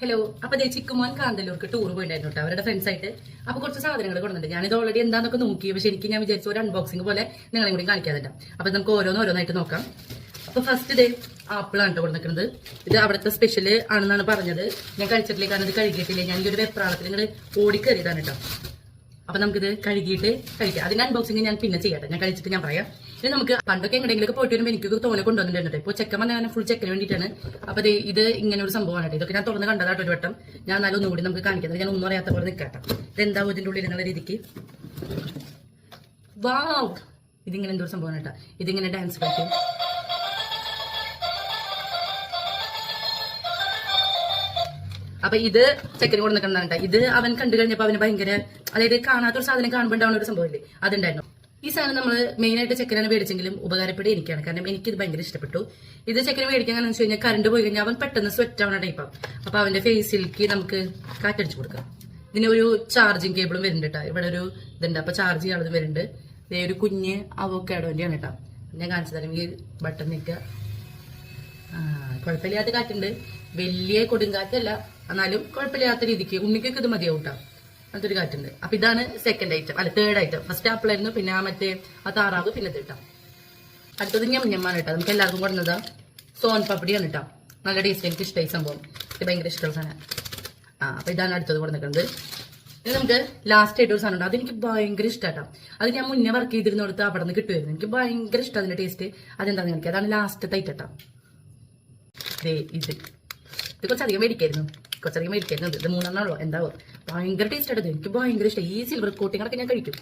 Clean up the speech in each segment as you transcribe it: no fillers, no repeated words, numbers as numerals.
Hello. അപ്പൊ ചിക്കുമോൻ കാന്തല്ലൂർക്ക് tour പോയിട്ടുണ്ടായിരുന്നു കേട്ടോ, അവരുടെ ഫ്രണ്ട്സ് ആയിട്ട്. അപ്പൊ കുറച്ച് സാധനങ്ങൾ കൊടുക്കുന്നുണ്ട്. ഞാനിത് ഓൾറെഡി എന്താന്നൊക്കെ നോക്കി, പക്ഷെ എനിക്ക് ഞാൻ വിചാരിച്ചു ഒരു അൺബോക്സിംഗ് പോലെ നിങ്ങളെ കൂടി കാണിക്കാതില്ല. അപ്പൊ നമുക്ക് ഓരോന്നായിട്ട് നോക്കാം. അപ്പൊ ഫസ്റ്റ് ഇത് ആപ്പിൾ ആണ് കൊടുക്കുന്നത്. ഇത് അവിടുത്തെ സ്പെഷ്യൽ ആണെന്നാണ് പറഞ്ഞത്. ഞാൻ കഴിച്ചിട്ടില്ല, കാരണം ഇത് കഴുകിയിട്ടില്ല. ഞാൻ ഈ ഒരു വെപ്രാളത്തിൽ ഇങ്ങനെ ഓടിക്കറിയതാണ് കേട്ടോ. അപ്പൊ നമുക്കിത് കഴുകിയിട്ട് കഴിക്കാം. അതിന്റെ അൺബോക്സിംഗ് ഞാൻ പിന്നെ ചെയ്യട്ടെ, ഞാൻ കഴിച്ചിട്ട് ഞാൻ പറയാം. ഇത് നമുക്ക് പണ്ടൊക്കെ എങ്ങനെയെങ്കിലും പോയിട്ട് വരുമ്പോൾ എനിക്ക് തോനെ കൊണ്ടുവന്നിട്ടുണ്ട്. ഇപ്പോൾ ചെക്കൻ വന്നാൽ ഫുൾ ചെക്കന് വേണ്ടിയിട്ടാണ്. അപ്പൊ ഇത് ഇങ്ങനെ ഒരു സംഭവമാണ് കേട്ടോ. ഇതൊക്കെ ഞാൻ തുറന്ന് കണ്ടതാട്ടോ ഒരു വട്ടം. ഞാൻ എന്നാലും ഒന്നുകൂടി നമുക്ക് കാണിക്കുന്നത്. ഞാൻ ഒന്നും അറിയാത്ത പോലെ നിൽക്കാട്ടോ. ഇതെന്താവും ഇതിന്റെ ഉള്ളിൽ എന്നുള്ള രീതിക്ക്. വാവ്, ഇതിങ്ങനെ എന്തോ സംഭവമാണ് കേട്ടോ. ഇതിങ്ങനെ ഡാൻസ് കളിക്കും. അപ്പൊ ഇത് ചെക്കന് കൊണ്ട് നിൽക്കുന്നതാണ്. ഇത് അവൻ കണ്ടു കഴിഞ്ഞപ്പോ അവന് ഭയങ്കര, അതായത് കാണാത്തൊരു സാധനം കാണുമ്പോൾ ഉണ്ടാവുന്ന ഒരു സംഭവമില്ലേ, അതുണ്ടായിരുന്നു. ഈ സാധനം നമ്മൾ മെയിൻ ആയിട്ട് ചെക്കനാണ് മേടിച്ചെങ്കിലും ഉപകാരപ്പെടി എനിക്കാണ്, കാരണം എനിക്കിത് ഭയങ്കര ഇഷ്ടപ്പെട്ടു. ഇത് ചെക്കന് മേടിക്കാൻ വെച്ച് കഴിഞ്ഞാൽ കറണ്ട് പോയി കഴിഞ്ഞാൽ അവൻ പെട്ടെന്ന് സ്വെറ്റ് ആവുന്ന ടൈപ്പാണ്. അപ്പൊ അവന്റെ ഫേസിലേക്ക് നമുക്ക് കാറ്റടിച്ചു കൊടുക്കാം. ഇതിന് ഒരു ചാർജിങ് കേബിളും വരുന്നുണ്ട് കേട്ടോ. ഇവിടെ ഒരു ഇതുണ്ട്, അപ്പൊ ചാർജ് ചെയ്യാനുള്ളത് വരുന്നുണ്ട്. ഇതേ ഒരു കുഞ്ഞ് അവോക്കാഡോന്റെയാണ് കേട്ടോ. ഞാൻ കാണിച്ചു തരാം. ഈ ബട്ടൺ നിൽക്കുക. കുഴപ്പമില്ലാത്ത കാറ്റുണ്ട്, വലിയ കൊടുങ്കാറ്റല്ല, എന്നാലും കുഴപ്പമില്ലാത്ത രീതിക്ക് ഉണ്ണിക്കൊക്കെ ഇത് മതിയാവും കേട്ടോ. അങ്ങനത്തെ കാറ്റുണ്ട്. അപ്പൊ ഇതാണ് സെക്കൻഡ് ഐറ്റം, അല്ല തേർഡ് ഐറ്റം. ഫസ്റ്റ് ആപ്പിൾ ആയിരുന്നു, പിന്നെ ആ താറാവ്, പിന്നെ ഇട്ടാ. അടുത്തത് ഞമ്മഞ്ഞമ്മാണ് കേട്ടോ. നമുക്ക് എല്ലാവർക്കും കൊടുക്കുന്നതാ സോൻ പപ്പടിയാണ് കേട്ടോ. നല്ല ടേസ്റ്റ്, എനിക്ക് ഇഷ്ടമായി സംഭവം. ഇത് ഭയങ്കര ഇഷ്ടമുള്ള സാധനം. അപ്പൊ ഇതാണ് അടുത്തത് കൊടുക്കുന്നത്. ഇത് നമുക്ക് ലാസ്റ്റ് ആയിട്ട് ഒരു സാധനം ഉണ്ട്, അതെനിക്ക് ഭയങ്കര ഇഷ്ടമാട്ടോ. അത് ഞാൻ മുന്നേ വർക്ക് ചെയ്തിരുന്നിടത്ത് അവിടെ നിന്ന് കിട്ടുമായിരുന്നു. എനിക്ക് ഭയങ്കര ഇഷ്ടം അതിന്റെ ടേസ്റ്റ്. അതെന്താന്ന് എനിക്ക്, അതാണ് ലാസ്റ്റ് ഐറ്റം. ഇത് കുറച്ചധികം മേടിക്കായിരുന്നു. ഇത് 3 ഉള്ളൂ. എന്താവോ ഭയങ്കര ടേസ്റ്റ് ആയിട്ട്. എനിക്ക് ഭയങ്കര ഇഷ്ടം. ഈ സിൽവർ കോട്ടിങ്ങളൊക്കെ ഞാൻ കഴിക്കും.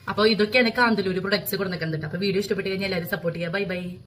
അപ്പോൾ ഇതൊക്കെയാണ് കാന്തല്ലൂർ പ്രൊഡക്ട്സ് കൊടുക്കുന്നുണ്ട്. അപ്പൊ വീഡിയോ ഇഷ്ടപ്പെട്ട് കഴിഞ്ഞാൽ എല്ലാവരും സപ്പോർട്ട് ചെയ്യുക. Bye bye.